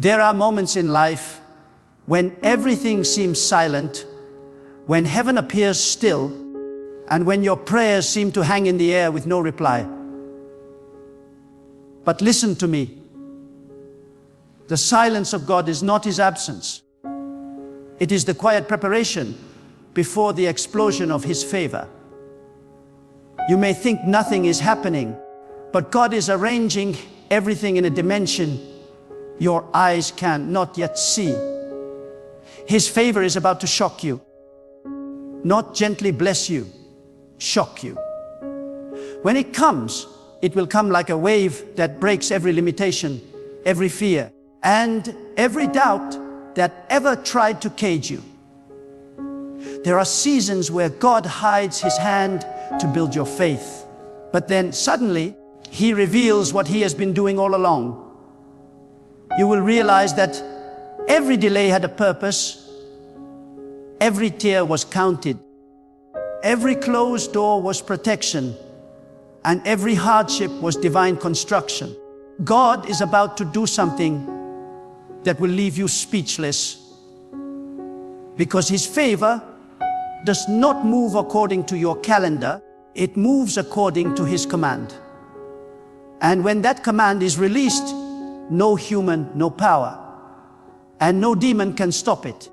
There are moments in life when everything seems silent, when heaven appears still, and when your prayers seem to hang in the air with no reply. But listen to me. The silence of God is not His absence. It is the quiet preparation before the explosion of His favor. You may think nothing is happening, but God is arranging everything in a dimension your eyes can not yet see. His favor is about to shock you. Not gently bless you, shock you. When it comes, it will come like a wave that breaks every limitation, every fear, and every doubt that ever tried to cage you. There are seasons where God hides His hand to build your faith. But then suddenly, He reveals what He has been doing all along. You will realize that every delay had a purpose. Every tear was counted. Every closed door was protection. And every hardship was divine construction. God is about to do something that will leave you speechless. Because His favor does not move according to your calendar. It moves according to His command. And when that command is released, no human, no power, and no demon can stop it.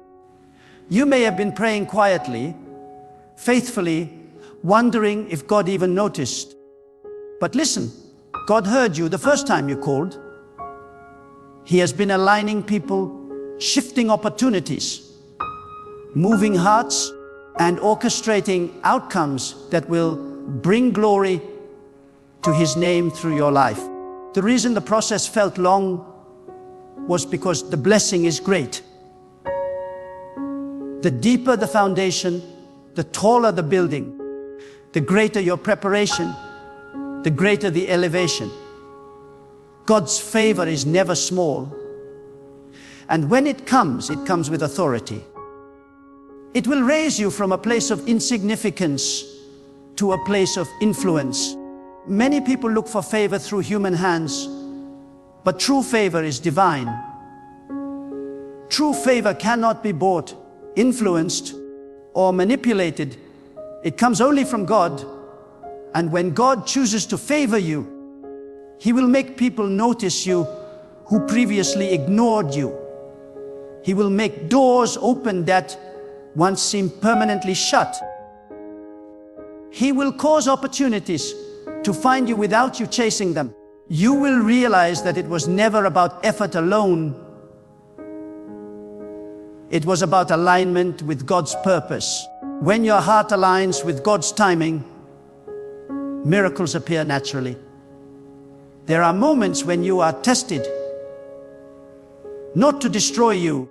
You may have been praying quietly, faithfully, wondering if God even noticed. But listen, God heard you the first time you called. He has been aligning people, shifting opportunities, moving hearts, and orchestrating outcomes that will bring glory to His name through your life. The reason the process felt long was because the blessing is great. The deeper the foundation, the taller the building. The greater your preparation, the greater the elevation. God's favor is never small. And when it comes with authority. It will raise you from a place of insignificance to a place of influence. Many people look for favor through human hands, but true favor is divine. True favor cannot be bought, influenced, or manipulated. It comes only from God. And when God chooses to favor you, He will make people notice you who previously ignored you. He will make doors open that once seemed permanently shut. He will cause opportunities to find you without you chasing them. You will realize that it was never about effort alone. It was about alignment with God's purpose. When your heart aligns with God's timing, miracles appear naturally. There are moments when you are tested, not to destroy you,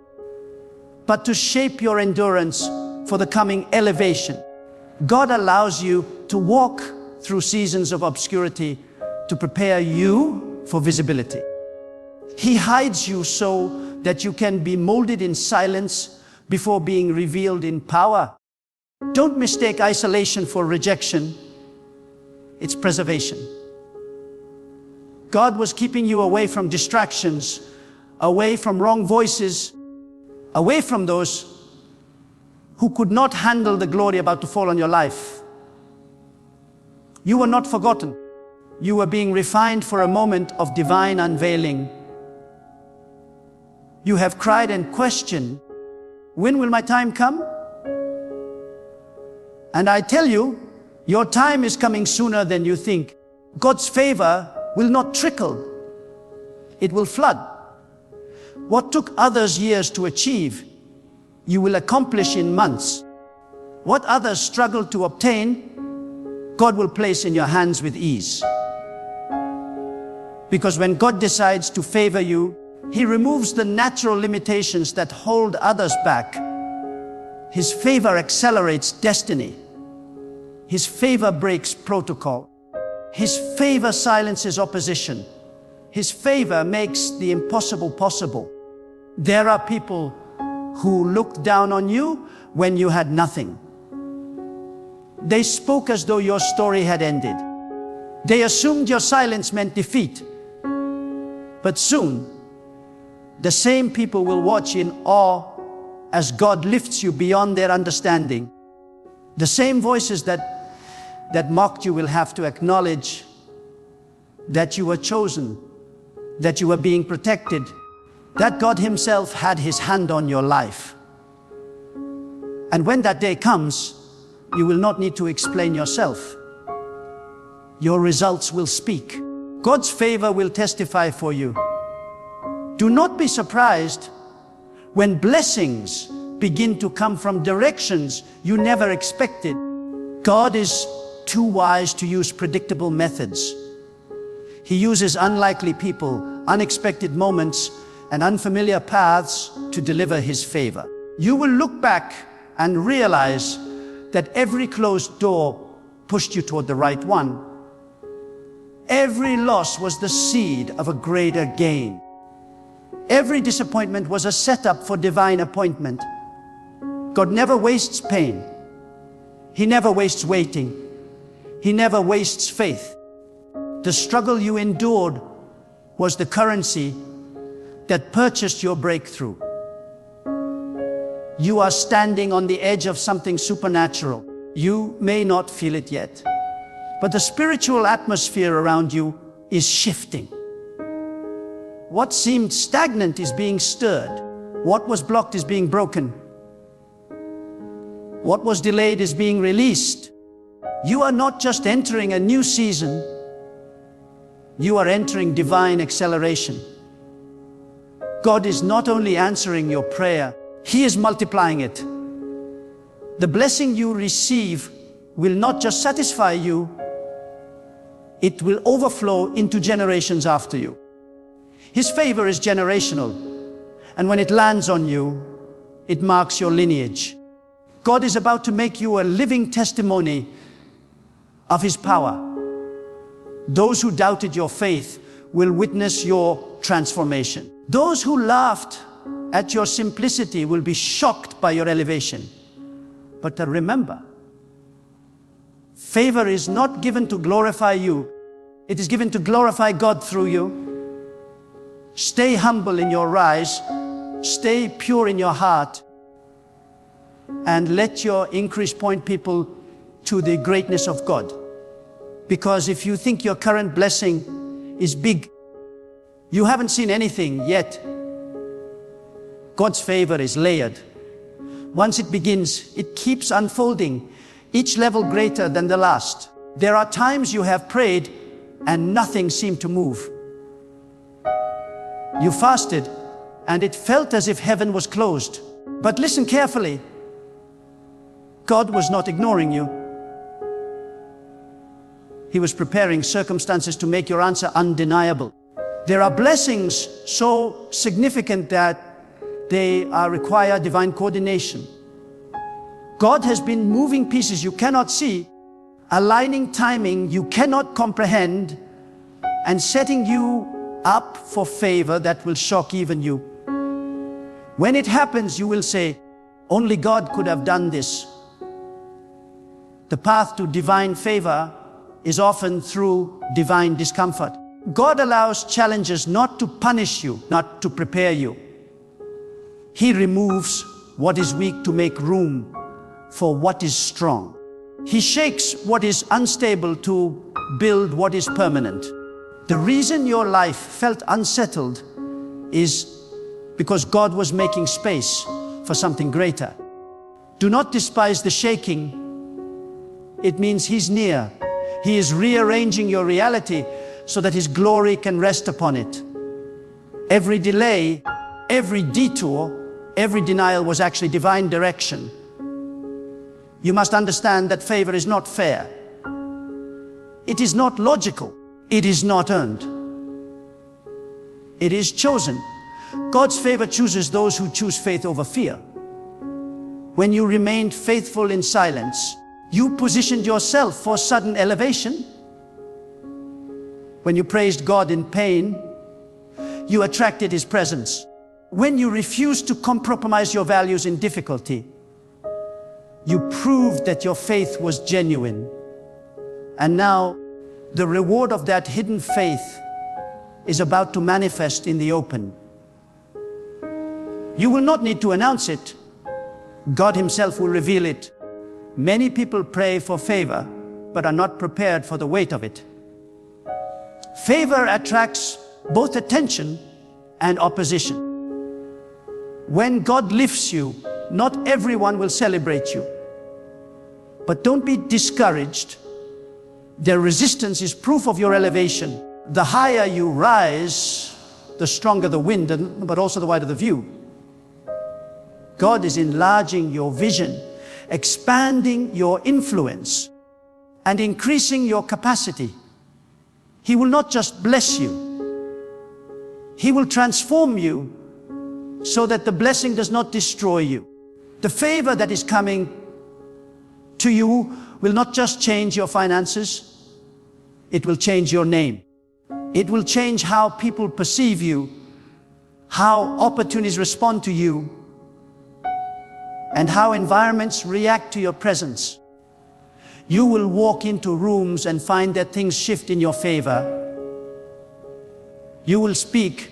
but to shape your endurance for the coming elevation. God allows you to walk through seasons of obscurity to prepare you for visibility. He hides you so that you can be molded in silence before being revealed in power. Don't mistake isolation for rejection. It's preservation. God was keeping you away from distractions, away from wrong voices, away from those who could not handle the glory about to fall on your life. You were not forgotten. You were being refined for a moment of divine unveiling. You have cried and questioned, when will my time come? And I tell you, your time is coming sooner than you think. God's favor will not trickle. It will flood. What took others years to achieve, you will accomplish in months. What others struggled to obtain, God will place in your hands with ease. Because when God decides to favor you, He removes the natural limitations that hold others back. His favor accelerates destiny. His favor breaks protocol. His favor silences opposition. His favor makes the impossible possible. There are people who looked down on you when you had nothing. They spoke as though your story had ended. They assumed your silence meant defeat. But soon, the same people will watch in awe as God lifts you beyond their understanding. The same voices that mocked you will have to acknowledge that you were chosen, that you were being protected, that God Himself had His hand on your life. And when that day comes, you will not need to explain yourself. Your results will speak. God's favor will testify for you. Do not be surprised when blessings begin to come from directions you never expected. God is too wise to use predictable methods. He uses unlikely people, unexpected moments, and unfamiliar paths to deliver His favor. You will look back and realize that every closed door pushed you toward the right one. Every loss was the seed of a greater gain. Every disappointment was a setup for divine appointment. God never wastes pain. He never wastes waiting. He never wastes faith. The struggle you endured was the currency that purchased your breakthrough. You are standing on the edge of something supernatural. You may not feel it yet, but the spiritual atmosphere around you is shifting. What seemed stagnant is being stirred. What was blocked is being broken. What was delayed is being released. You are not just entering a new season, you are entering divine acceleration. God is not only answering your prayer, He is multiplying it. The blessing you receive will not just satisfy you, it will overflow into generations after you. His favor is generational, and when it lands on you, it marks your lineage. God is about to make you a living testimony of His power. Those who doubted your faith will witness your transformation. Those who laughed at your simplicity will be shocked by your elevation. But remember, favor is not given to glorify you. It is given to glorify God through you. Stay humble in your rise. Stay pure in your heart. And let your increase point people to the greatness of God. Because if you think your current blessing is big, you haven't seen anything yet. God's favor is layered. Once it begins, it keeps unfolding, each level greater than the last. There are times you have prayed and nothing seemed to move. You fasted and it felt as if heaven was closed. But listen carefully. God was not ignoring you. He was preparing circumstances to make your answer undeniable. There are blessings so significant that they require divine coordination. God has been moving pieces you cannot see, aligning timing you cannot comprehend, and setting you up for favor that will shock even you. When it happens, you will say, only God could have done this. The path to divine favor is often through divine discomfort. God allows challenges not to punish you, not to prepare you. He removes what is weak to make room for what is strong. He shakes what is unstable to build what is permanent. The reason your life felt unsettled is because God was making space for something greater. Do not despise the shaking. It means He's near. He is rearranging your reality so that His glory can rest upon it. Every delay, every detour, every denial was actually divine direction. You must understand that favor is not fair. It is not logical. It is not earned. It is chosen. God's favor chooses those who choose faith over fear. When you remained faithful in silence, you positioned yourself for sudden elevation. When you praised God in pain, you attracted His presence. When you refused to compromise your values in difficulty, you proved that your faith was genuine. And now, The reward of that hidden faith is about to manifest in the open. You will not need to announce it. God Himself will reveal it. Many people pray for favor, but are not prepared for the weight of it. Favor attracts both attention and opposition. When God lifts you, not everyone will celebrate you. But don't be discouraged. Their resistance is proof of your elevation. The higher you rise, the stronger the wind, but also the wider the view. God is enlarging your vision, expanding your influence, and increasing your capacity. He will not just bless you. He will transform you so that the blessing does not destroy you. The favor that is coming to you will not just change your finances, it will change your name. It will change how people perceive you, how opportunities respond to you, and how environments react to your presence. You will walk into rooms and find that things shift in your favor. You will speak,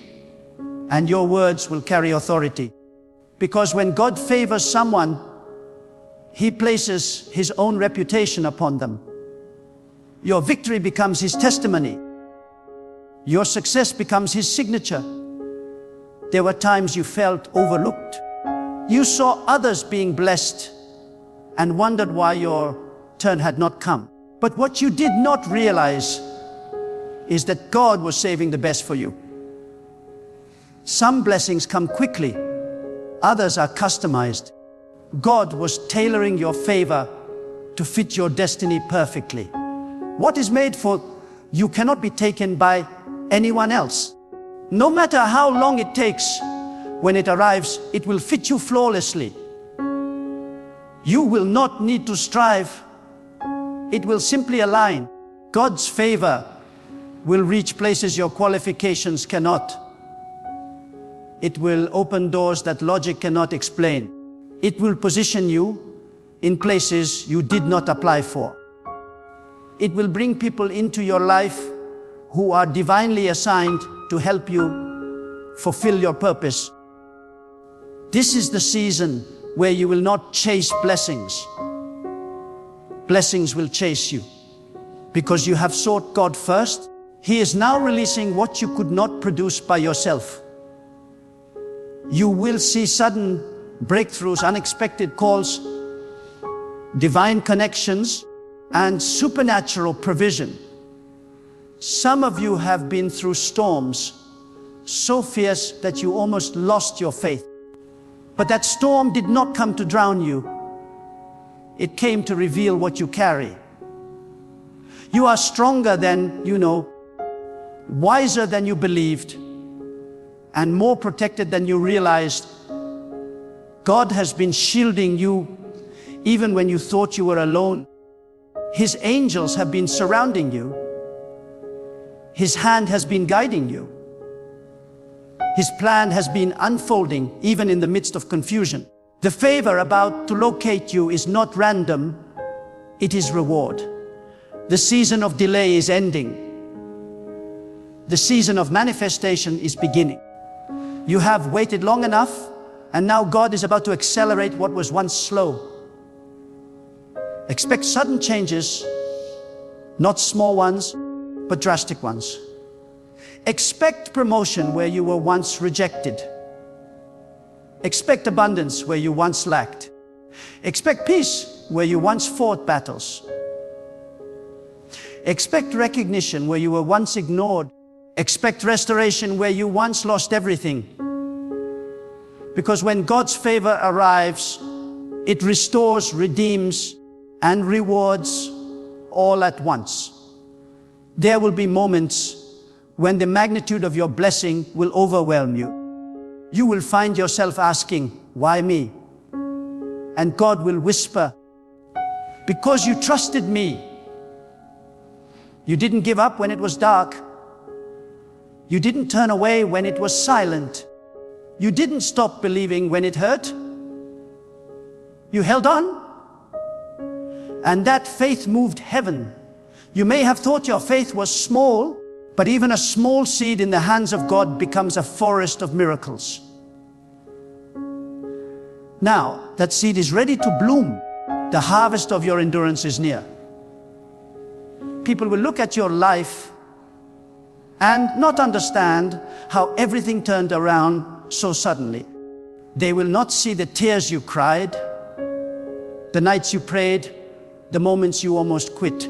and your words will carry authority. Because when God favors someone, He places His own reputation upon them. Your victory becomes His testimony. Your success becomes His signature. There were times you felt overlooked. You saw others being blessed and wondered why your turn had not come. But what you did not realize is that God was saving the best for you. Some blessings come quickly, others are customized. God was tailoring your favor to fit your destiny perfectly. What is made for you cannot be taken by anyone else. No matter how long it takes, when it arrives, it will fit you flawlessly. You will not need to strive. It will simply align. God's favor will reach places your qualifications cannot. It will open doors that logic cannot explain. It will position you in places you did not apply for. It will bring people into your life who are divinely assigned to help you fulfill your purpose. This is the season where you will not chase blessings. Blessings will chase you. Because you have sought God first, He is now releasing what you could not produce by yourself. You will see sudden breakthroughs, unexpected calls, divine connections, and supernatural provision. Some of you have been through storms so fierce that you almost lost your faith. But that storm did not come to drown you. It came to reveal what you carry. You are stronger than you know, wiser than you believed, and more protected than you realized. God has been shielding you even when you thought you were alone. His angels have been surrounding you. His hand has been guiding you. His plan has been unfolding even in the midst of confusion. The favor about to locate you is not random, it is reward. The season of delay is ending. The season of manifestation is beginning. You have waited long enough, and now God is about to accelerate what was once slow. Expect sudden changes, not small ones, but drastic ones. Expect promotion where you were once rejected. Expect abundance where you once lacked. Expect peace where you once fought battles. Expect recognition where you were once ignored. Expect restoration where you once lost everything. Because when God's favor arrives, it restores, redeems, and rewards all at once. There will be moments when the magnitude of your blessing will overwhelm you. You will find yourself asking, why me? And God will whisper, because you trusted me. You didn't give up when it was dark. You didn't turn away when it was silent. You didn't stop believing when it hurt. You held on. And that faith moved heaven. You may have thought your faith was small, but even a small seed in the hands of God becomes a forest of miracles. Now that seed is ready to bloom, the harvest of your endurance is near. People will look at your life and not understand how everything turned around so suddenly. They will not see the tears you cried, the nights you prayed, the moments you almost quit.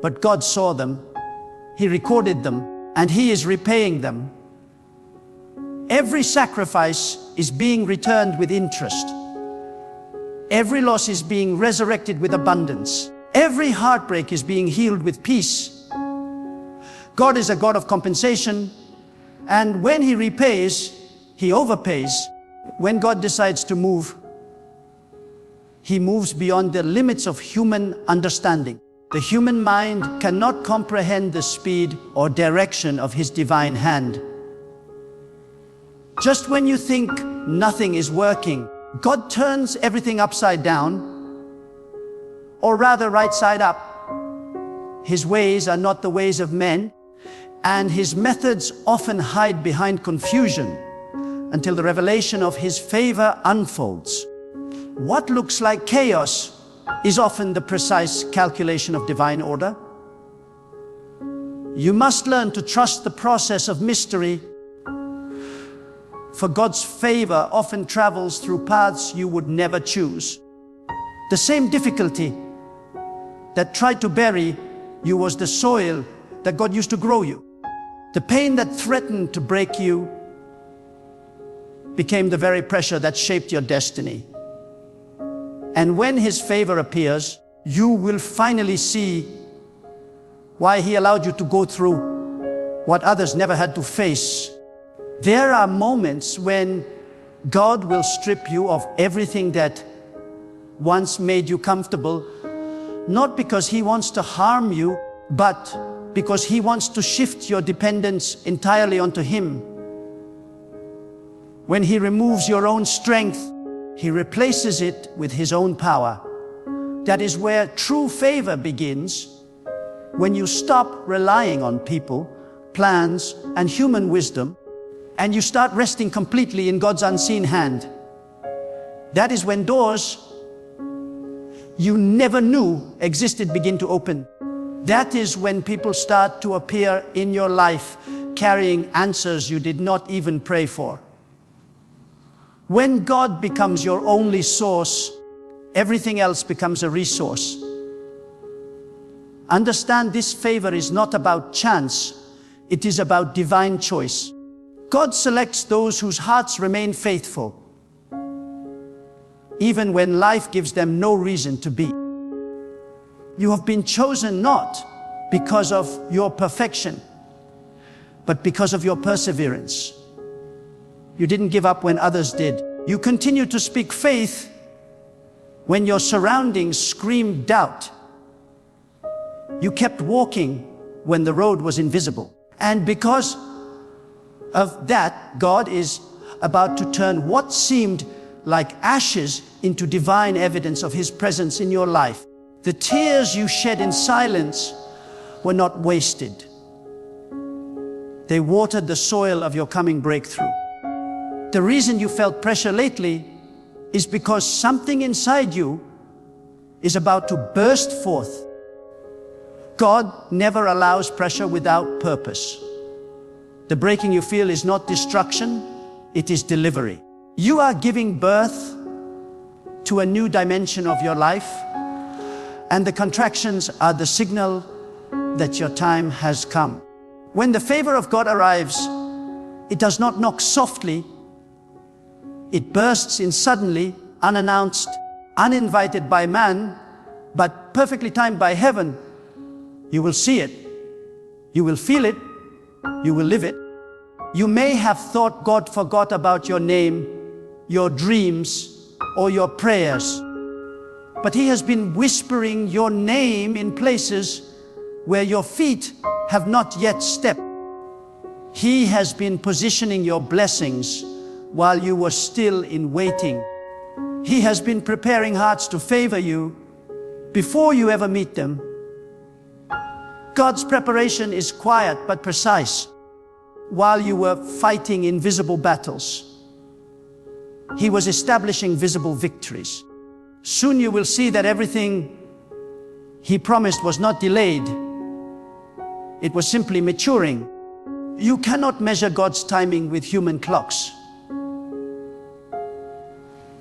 But God saw them, He recorded them, and He is repaying them. Every sacrifice is being returned with interest. Every loss is being resurrected with abundance. Every heartbreak is being healed with peace. God is a God of compensation, and when He repays, He overpays. When God decides to move, He moves beyond the limits of human understanding. The human mind cannot comprehend the speed or direction of His divine hand. Just when you think nothing is working, God turns everything upside down, or rather right side up. His ways are not the ways of men, and His methods often hide behind confusion until the revelation of His favor unfolds. What looks like chaos is often the precise calculation of divine order. You must learn to trust the process of mystery, for God's favor often travels through paths you would never choose. The same difficulty that tried to bury you was the soil that God used to grow you. The pain that threatened to break you became the very pressure that shaped your destiny. And when His favor appears, you will finally see why He allowed you to go through what others never had to face. There are moments when God will strip you of everything that once made you comfortable, not because He wants to harm you, but because He wants to shift your dependence entirely onto Him. When He removes your own strength, He replaces it with His own power. That is where true favor begins, when you stop relying on people, plans, and human wisdom, and you start resting completely in God's unseen hand. That is when doors you never knew existed begin to open. That is when people start to appear in your life carrying answers you did not even pray for. When God becomes your only source, everything else becomes a resource. Understand, this favor is not about chance, it is about divine choice. God selects those whose hearts remain faithful, even when life gives them no reason to be. You have been chosen not because of your perfection, but because of your perseverance. You didn't give up when others did. You continued to speak faith when your surroundings screamed doubt. You kept walking when the road was invisible. And because of that, God is about to turn what seemed like ashes into divine evidence of His presence in your life. The tears you shed in silence were not wasted. They watered the soil of your coming breakthrough. The reason you felt pressure lately is because something inside you is about to burst forth. God never allows pressure without purpose. The breaking you feel is not destruction, it is delivery. You are giving birth to a new dimension of your life, and the contractions are the signal that your time has come. When the favor of God arrives, it does not knock softly. It bursts in suddenly, unannounced, uninvited by man, but perfectly timed by heaven. You will see it, you will feel it, you will live it. You may have thought God forgot about your name, your dreams, or your prayers, but He has been whispering your name in places where your feet have not yet stepped. He has been positioning your blessings while you were still in waiting. He has been preparing hearts to favor you before you ever meet them. God's preparation is quiet but precise. While you were fighting invisible battles, He was establishing visible victories. Soon you will see that everything He promised was not delayed. It was simply maturing. You cannot measure God's timing with human clocks.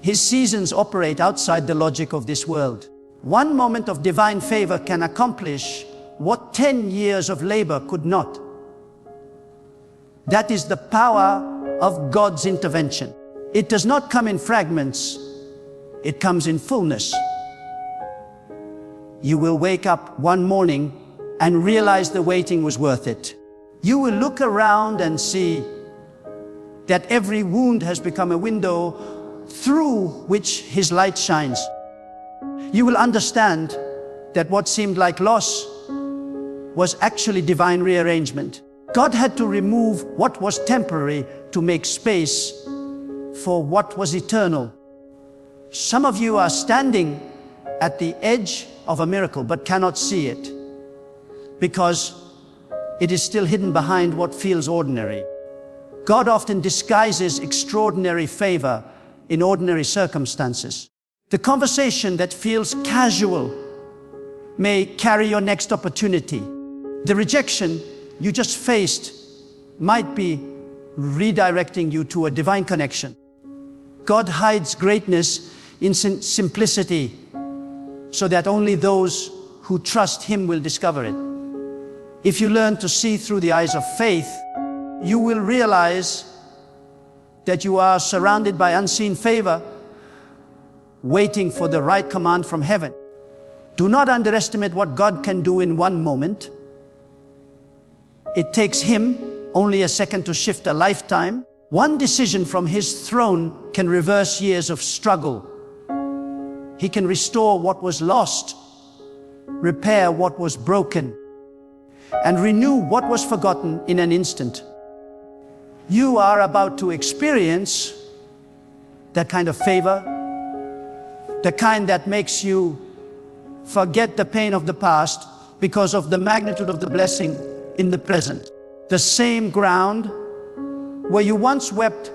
His seasons operate outside the logic of this world. One moment of divine favor can accomplish what 10 years of labor could not. That is the power of God's intervention. It does not come in fragments, it comes in fullness. You will wake up one morning and realize the waiting was worth it. You will look around and see that every wound has become a window through which His light shines. You will understand that what seemed like loss was actually divine rearrangement. God had to remove what was temporary to make space for what was eternal. Some of you are standing at the edge of a miracle but cannot see it because it is still hidden behind what feels ordinary. God often disguises extraordinary favor in ordinary circumstances. The conversation that feels casual may carry your next opportunity. The rejection you just faced might be redirecting you to a divine connection. God hides greatness in simplicity so that only those who trust Him will discover it. If you learn to see through the eyes of faith, you will realize that you are surrounded by unseen favor, waiting for the right command from heaven. Do not underestimate what God can do in one moment. It takes Him only a second to shift a lifetime. One decision from His throne can reverse years of struggle. He can restore what was lost, repair what was broken, and renew what was forgotten in an instant. You are about to experience that kind of favor, the kind that makes you forget the pain of the past because of the magnitude of the blessing in the present. The same ground where you once wept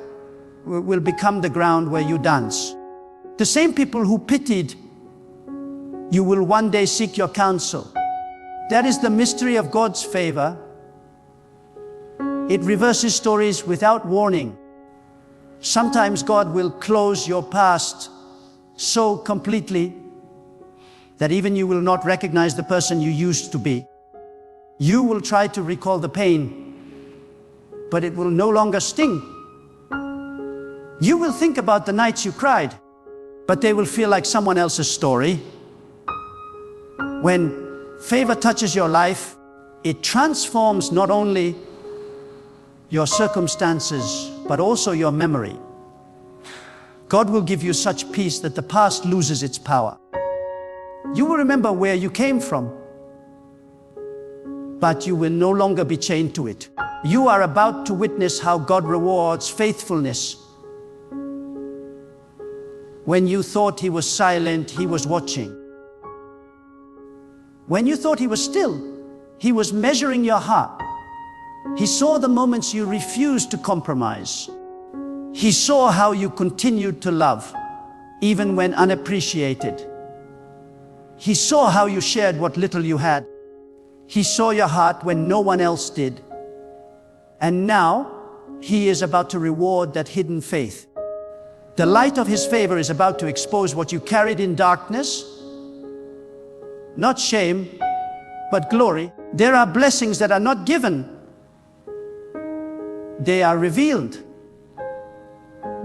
will become the ground where you dance. The same people who pitied you will one day seek your counsel. That is the mystery of God's favor. It reverses stories without warning. Sometimes God will close your past so completely that even you will not recognize the person you used to be. You will try to recall the pain, but it will no longer sting. You will think about the nights you cried, but they will feel like someone else's story. When favor touches your life, it transforms not only your circumstances, but also your memory. God will give you such peace that the past loses its power. You will remember where you came from, but you will no longer be chained to it. You are about to witness how God rewards faithfulness. When you thought He was silent, He was watching. When you thought He was still, He was measuring your heart. He saw the moments you refused to compromise. He saw how you continued to love, even when unappreciated. He saw how you shared what little you had. He saw your heart when no one else did. And now, He is about to reward that hidden faith. The light of His favor is about to expose what you carried in darkness. Not shame, but glory. There are blessings that are not given. They are revealed.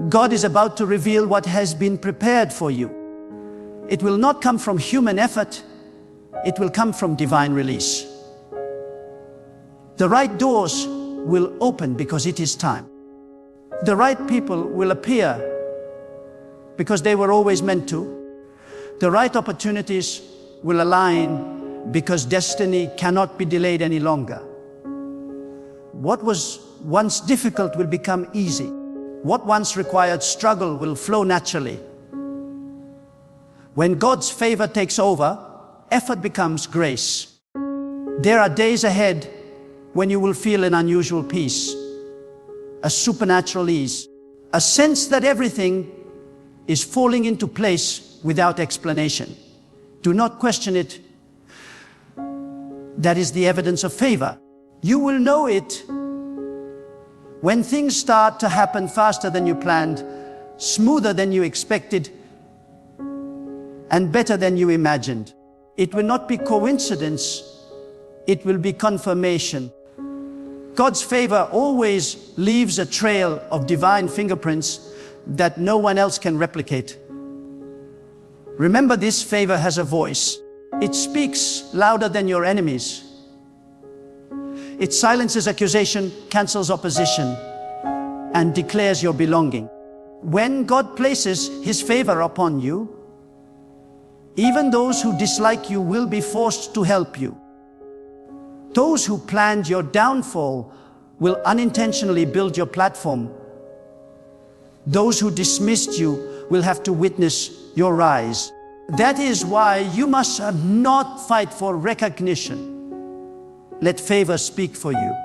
God is about to reveal what has been prepared for you. It will not come from human effort. It will come from divine release. The right doors will open because it is time. The right people will appear because they were always meant to. The right opportunities will align because destiny cannot be delayed any longer. What was once difficult will become easy. What once required struggle will flow naturally. When God's favor takes over, effort becomes grace. There are days ahead when you will feel an unusual peace, a supernatural ease, a sense that everything is falling into place without explanation. Do not question it. That is the evidence of favor. You will know it when things start to happen faster than you planned, smoother than you expected, and better than you imagined. It will not be coincidence, it will be confirmation. God's favor always leaves a trail of divine fingerprints that no one else can replicate. Remember, this favor has a voice. It speaks louder than your enemies. It silences accusation, cancels opposition, and declares your belonging. When God places His favor upon you, even those who dislike you will be forced to help you. Those who planned your downfall will unintentionally build your platform. Those who dismissed you will have to witness your rise. That is why you must not fight for recognition. Let favor speak for you.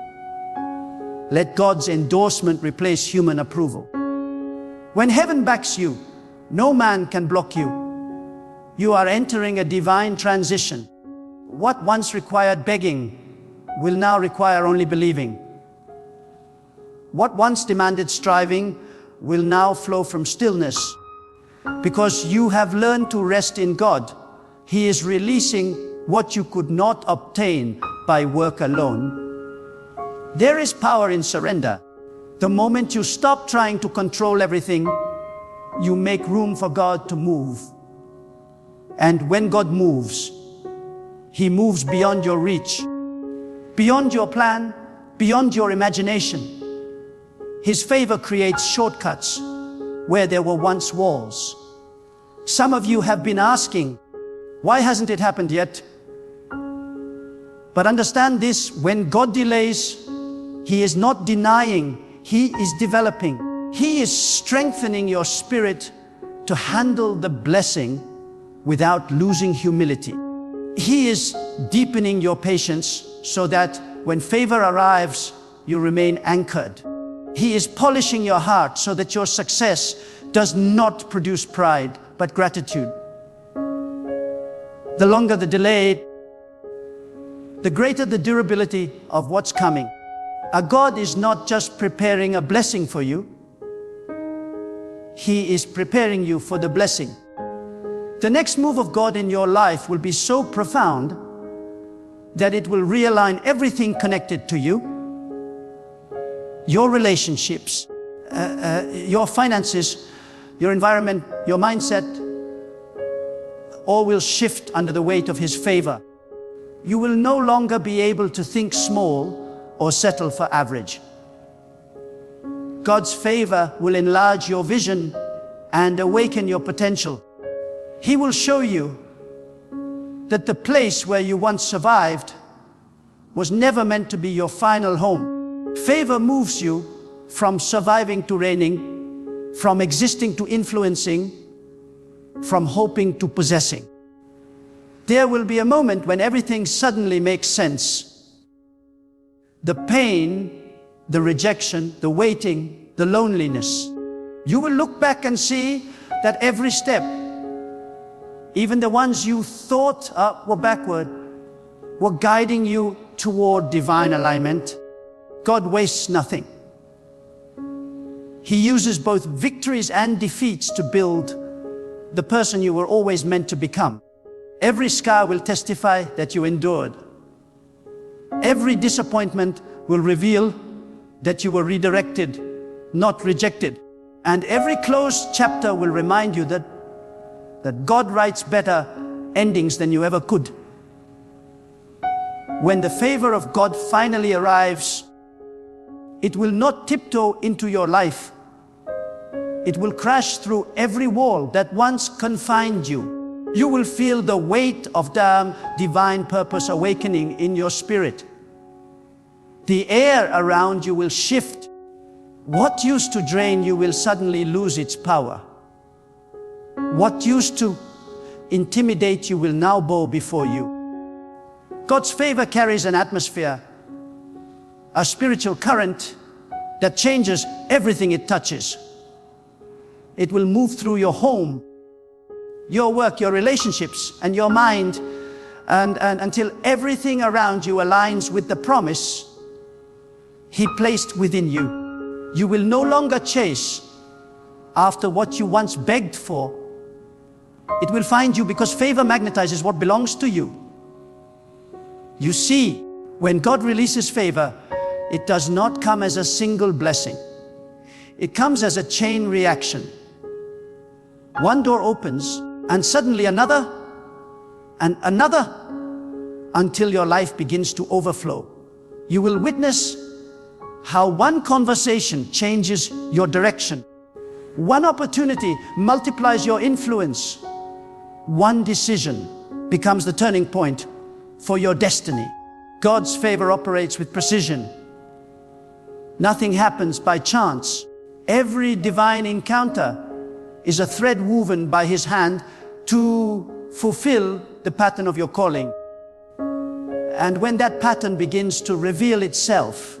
Let God's endorsement replace human approval. When heaven backs you, no man can block you. You are entering a divine transition. What once required begging will now require only believing. What once demanded striving will now flow from stillness. Because you have learned to rest in God, He is releasing what you could not obtain by work alone. There is power in surrender. The moment you stop trying to control everything, you make room for God to move. And when God moves, He moves beyond your reach, beyond your plan, beyond your imagination. His favor creates shortcuts where there were once walls. Some of you have been asking, why hasn't it happened yet? But understand this, when God delays, He is not denying, He is developing. He is strengthening your spirit to handle the blessing without losing humility. He is deepening your patience so that when favor arrives, you remain anchored. He is polishing your heart so that your success does not produce pride, but gratitude. The longer the delay, the greater the durability of what's coming. God is not just preparing a blessing for you, He is preparing you for the blessing. The next move of God in your life will be so profound that it will realign everything connected to you. Your relationships, your finances, your environment, your mindset, all will shift under the weight of His favor. You will no longer be able to think small or settle for average. God's favor will enlarge your vision and awaken your potential. He will show you that the place where you once survived was never meant to be your final home. Favor moves you from surviving to reigning, from existing to influencing, from hoping to possessing. There will be a moment when everything suddenly makes sense. The pain, the rejection, the waiting, the loneliness. You will look back and see that every step, even the ones you thought were backward, were guiding you toward divine alignment. God wastes nothing. He uses both victories and defeats to build the person you were always meant to become. Every scar will testify that you endured. Every disappointment will reveal that you were redirected, not rejected. And every closed chapter will remind you that God writes better endings than you ever could. When the favor of God finally arrives, it will not tiptoe into your life. It will crash through every wall that once confined you. You will feel the weight of the divine purpose awakening in your spirit. The air around you will shift. What used to drain you will suddenly lose its power. What used to intimidate you will now bow before you. God's favor carries an atmosphere, a spiritual current that changes everything it touches. It will move through your home, your work, your relationships, and your mind, and until everything around you aligns with the promise He placed within you. You will no longer chase after what you once begged for. It will find you because favor magnetizes what belongs to you. You see, when God releases favor, it does not come as a single blessing. It comes as a chain reaction. One door opens, and suddenly another, and another, until your life begins to overflow. You will witness how one conversation changes your direction. One opportunity multiplies your influence. One decision becomes the turning point for your destiny. God's favor operates with precision. Nothing happens by chance. Every divine encounter is a thread woven by His hand to fulfill the pattern of your calling. And when that pattern begins to reveal itself,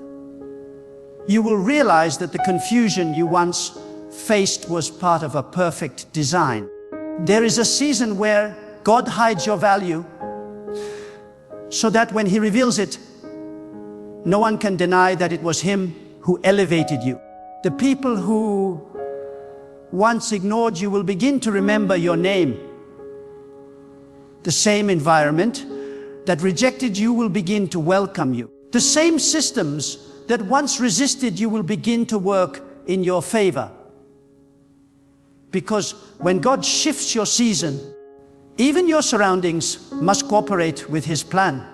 you will realize that the confusion you once faced was part of a perfect design. There is a season where God hides your value so that when He reveals it, no one can deny that it was Him who elevated you. The people who once ignored you will begin to remember your name. The same environment that rejected you will begin to welcome you. The same systems that once resisted you will begin to work in your favor. Because when God shifts your season, even your surroundings must cooperate with His plan.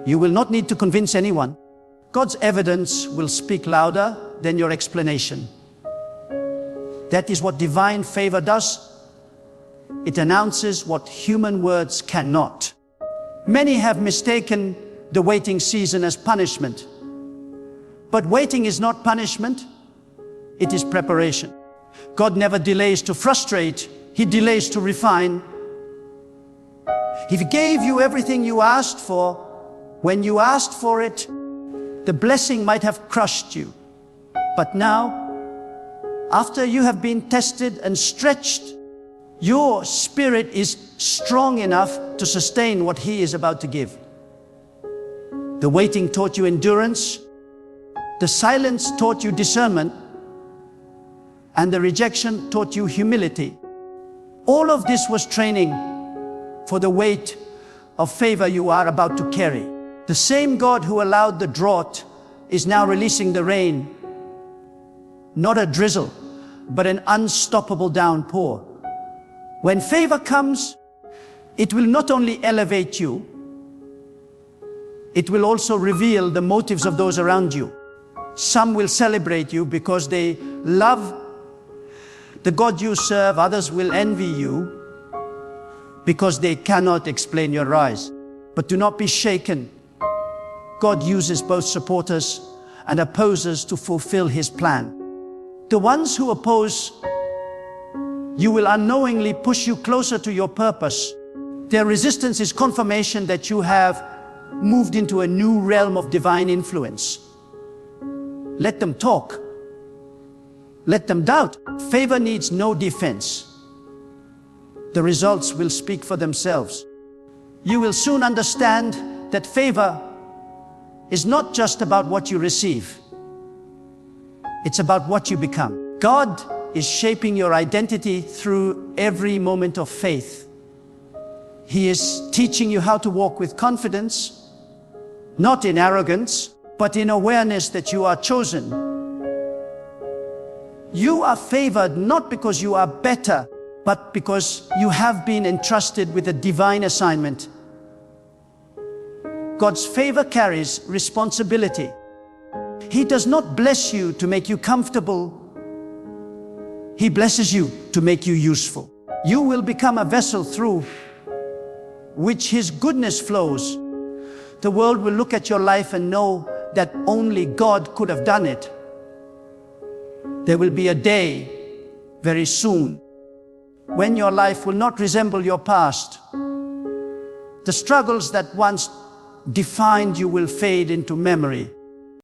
You will not need to convince anyone. God's evidence will speak louder than your explanation. That is what divine favor does. It announces what human words cannot. Many have mistaken the waiting season as punishment. But waiting is not punishment, it is preparation. God never delays to frustrate, He delays to refine. He gave you everything you asked for. When you asked for it, the blessing might have crushed you. But now, after you have been tested and stretched, your spirit is strong enough to sustain what He is about to give. The waiting taught you endurance, the silence taught you discernment, and the rejection taught you humility. All of this was training for the weight of favor you are about to carry. The same God who allowed the drought is now releasing the rain. Not a drizzle, but an unstoppable downpour. When favor comes, it will not only elevate you, it will also reveal the motives of those around you. Some will celebrate you because they love the God you serve. Others will envy you because they cannot explain your rise. But do not be shaken. God uses both supporters and opposers to fulfill His plan. The ones who oppose you will unknowingly push you closer to your purpose. Their resistance is confirmation that you have moved into a new realm of divine influence. Let them talk. Let them doubt. Favor needs no defense. The results will speak for themselves. You will soon understand that favor is not just about what you receive. It's about what you become. God is shaping your identity through every moment of faith. He is teaching you how to walk with confidence, not in arrogance, but in awareness that you are chosen. You are favored not because you are better, but because you have been entrusted with a divine assignment. God's favor carries responsibility. He does not bless you to make you comfortable. He blesses you to make you useful. You will become a vessel through which His goodness flows. The world will look at your life and know that only God could have done it. There will be a day very soon when your life will not resemble your past. The struggles that once defined you will fade into memory.